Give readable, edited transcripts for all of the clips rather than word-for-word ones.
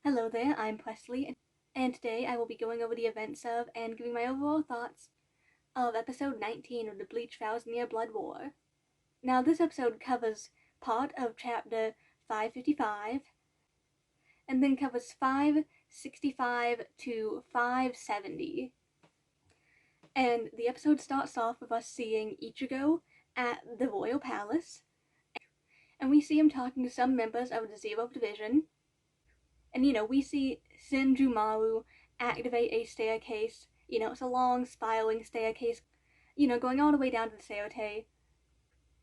Hello there, I'm Presley, and today I will be going over the events of and giving my overall thoughts of episode 19 of the Bleach 1000-Year Blood War. Now, this episode covers part of chapter 555, and then covers 565 to 570. And the episode starts off with us seeing Ichigo at the Royal Palace, and we see him talking to some members of the Zero Division. And, we see Senjumaru activate a staircase. It's a long, spiraling staircase, going all the way down to the Seirotei.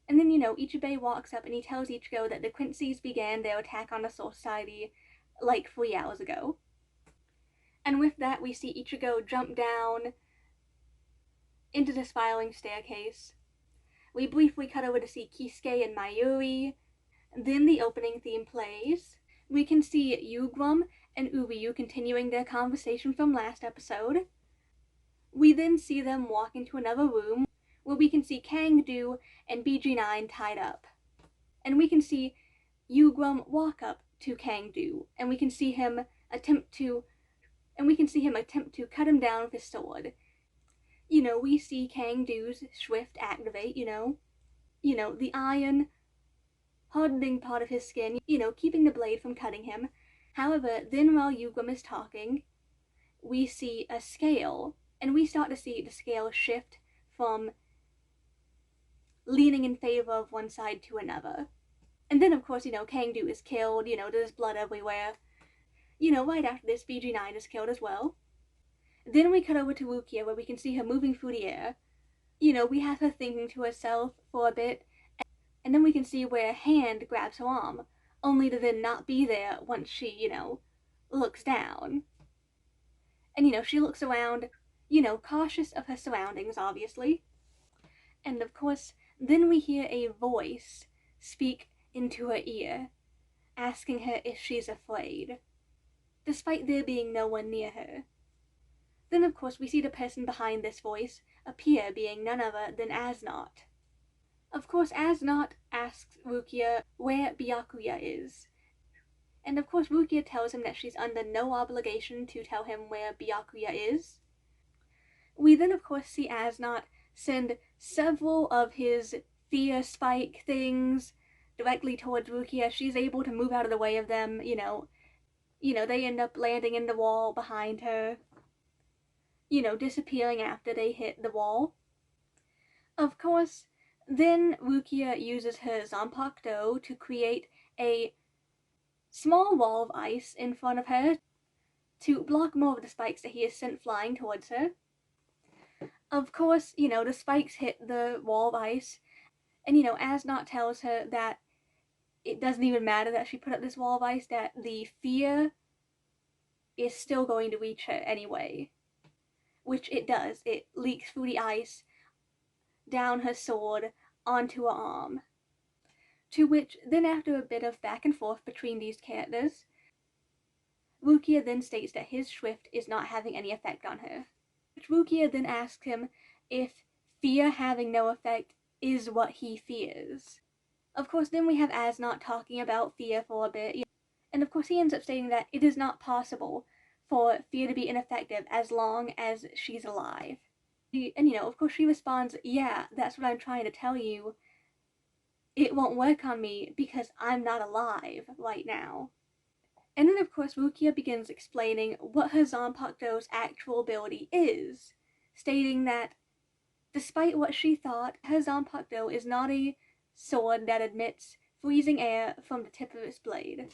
And then, Ichibei walks up and he tells Ichigo that the Quincy's began their attack on the Soul Society like 3 hours ago. And with that, we see Ichigo jump down into the spiraling staircase. We briefly cut over to see Kisuke and Mayuri. Then the opening theme plays. We can see Yugrum and Uryu continuing their conversation from last episode. We then see them walk into another room where we can see Kangdu and BG9 tied up. And we can see Yugrum walk up to Kangdu, and we can see him attempt to cut him down with his sword. We see Kangdu's Swift activate, the iron hardening part of his skin, keeping the blade from cutting him. However, then while Yugrum is talking, we see a scale, and we start to see the scale shift from leaning in favor of one side to another. And then, of course, Kangdu is killed, there's blood everywhere. Right after this, BG9 is killed as well. Then we cut over to Rukia, where we can see her moving through the air. We have her thinking to herself for a bit, and then we can see where a hand grabs her arm, only to then not be there once she, looks down. And, she looks around, cautious of her surroundings, obviously. And, of course, then we hear a voice speak into her ear, asking her if she's afraid, despite there being no one near her. Then, of course, we see the person behind this voice appear, being none other than Asnot. Of course, Asnot asks Rukia where Byakuya is. And of course, Rukia tells him that she's under no obligation to tell him where Byakuya is. We then, of course, see Asnot send several of his fear spike things directly towards Rukia. She's able to move out of the way of them, they end up landing in the wall behind her, disappearing after they hit the wall. Of course, then Rukia uses her Zanpakuto to create a small wall of ice in front of her to block more of the spikes that he has sent flying towards her. Of course, the spikes hit the wall of ice, and, Asnot tells her that it doesn't even matter that she put up this wall of ice, that the fear is still going to reach her anyway. Which it does. It leaks through the ice, down her sword, onto her arm. To which, then after a bit of back and forth between these characters, Rukia then states that his Swift is not having any effect on her. Rukia then asks him if fear having no effect is what he fears. Of course, then we have Asnot talking about fear for a bit, and of course he ends up stating that it is not possible for fear to be ineffective as long as she's alive. And, of course she responds, yeah, that's what I'm trying to tell you. It won't work on me because I'm not alive right now. And then, of course, Rukia begins explaining what her Zanpakuto's actual ability is, stating that despite what she thought, her Zanpakuto is not a sword that emits freezing air from the tip of its blade.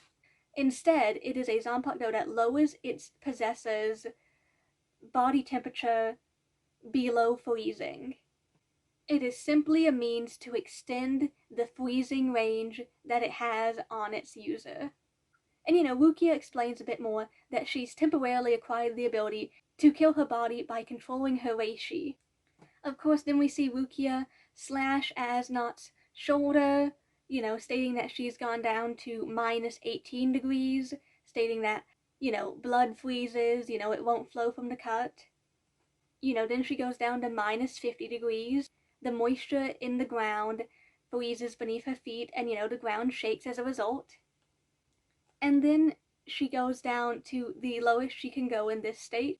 Instead, it is a Zanpakuto that lowers its possessor's body temperature below freezing. It is simply a means to extend the freezing range that it has on its user. And, Rukia explains a bit more that she's temporarily acquired the ability to kill her body by controlling her reishi. Of course, then we see Rukia slash Asnot's shoulder, stating that she's gone down to minus 18 degrees, stating that, blood freezes, it won't flow from the cut. Then she goes down to minus 50 degrees. The moisture in the ground freezes beneath her feet, and, the ground shakes as a result. And then she goes down to the lowest she can go in this state,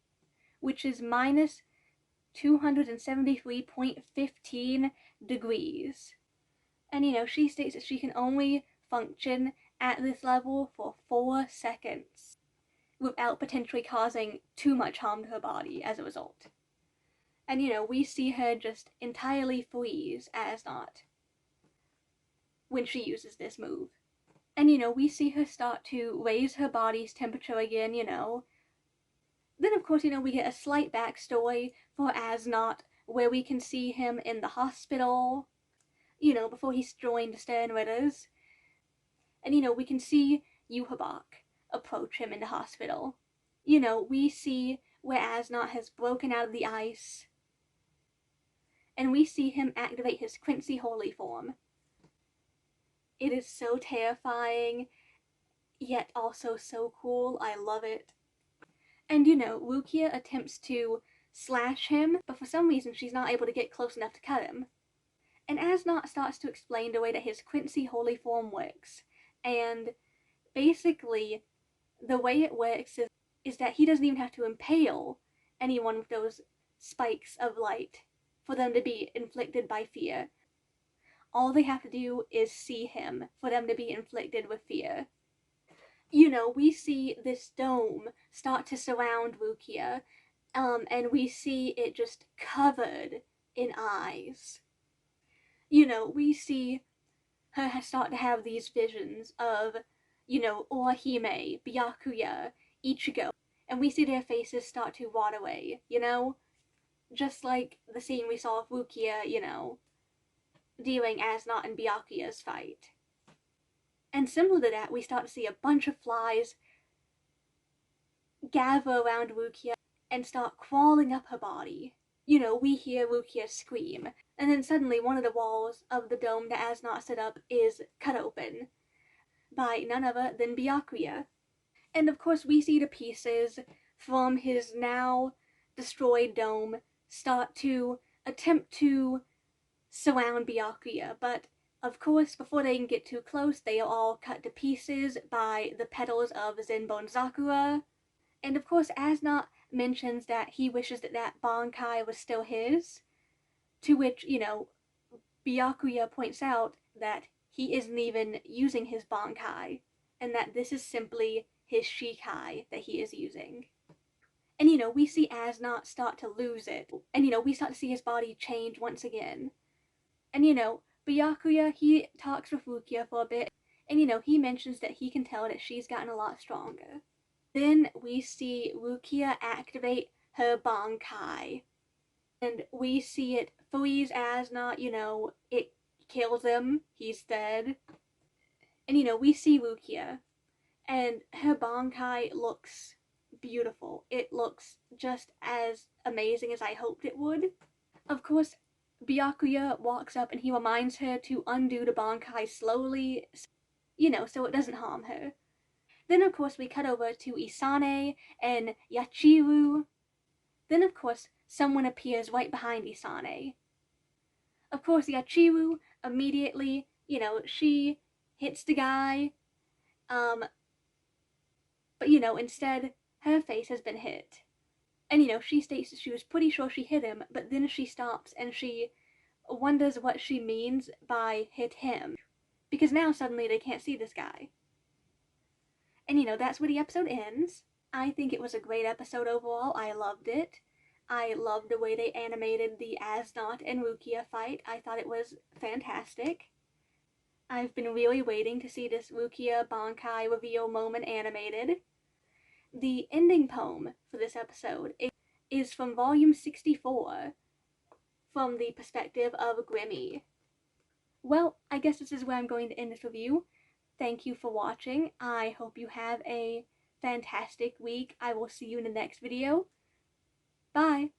which is minus 273.15 degrees. And she states that she can only function at this level for 4 seconds without potentially causing too much harm to her body as a result. And we see her just entirely freeze as not when she uses this move. And we see her start to raise her body's temperature again, Then of course, we get a slight backstory for Asnot, where we can see him in the hospital, before he's joined Stern Ritters. And we can see Yuhabak approach him in the hospital. We see where Asnot has broken out of the ice, and we see him activate his Quincy Holy form. It is so terrifying, yet also so cool. I love it. And Rukia attempts to slash him, but for some reason she's not able to get close enough to cut him. And Asnot starts to explain the way that his Quincy Holy form works. And basically, the way it works is that he doesn't even have to impale anyone with those spikes of light for them to be inflicted by fear. All they have to do is see him for them to be inflicted with fear. We see this dome start to surround Rukia, and we see it just covered in eyes. We see her start to have these visions of, Orihime, Byakuya, Ichigo, and we see their faces start to rot away, Just like the scene we saw of Rukia, dealing Asnot and Byakuya's fight. And similar to that, we start to see a bunch of flies gather around Rukia and start crawling up her body. We hear Rukia scream, and then suddenly one of the walls of the dome that Asnot set up is cut open by none other than Byakuya. And of course we see the pieces from his now destroyed dome start to attempt to surround Byakuya, but of course before they can get too close they are all cut to pieces by the petals of Zenbon Sakura. And of course Asnot mentions that he wishes that Bankai was still his, to which, Byakuya points out that he isn't even using his Bankai, and that this is simply his Shikai that he is using. And we see Asnot start to lose it, and we start to see his body change once again. And Byakuya, he talks with Rukia for a bit, and he mentions that he can tell that she's gotten a lot stronger. Then we see Rukia activate her Bankai, and we see it freeze Asnot, it kills him, he's dead. And we see Rukia, and her Bankai looks beautiful. It looks just as amazing as I hoped it would. Of course, Byakuya walks up and he reminds her to undo the Bankai slowly, so it doesn't harm her. Then of course we cut over to Isane and Yachiru. Then of course someone appears right behind Isane. Of course Yachiru immediately, she hits the guy, but instead her face has been hit. And she states that she was pretty sure she hit him, but then she stops and she wonders what she means by hit him, because now suddenly they can't see this guy. And that's where the episode ends. I think it was a great episode overall. I loved it. I loved the way they animated the Asnot and Rukia fight. I thought it was fantastic. I've been really waiting to see this Rukia Bankai reveal moment animated. The ending poem for this episode is from volume 64, from the perspective of Grimmy. Well, I guess this is where I'm going to end this review. Thank you for watching. I hope you have a fantastic week. I will see you in the next video. Bye!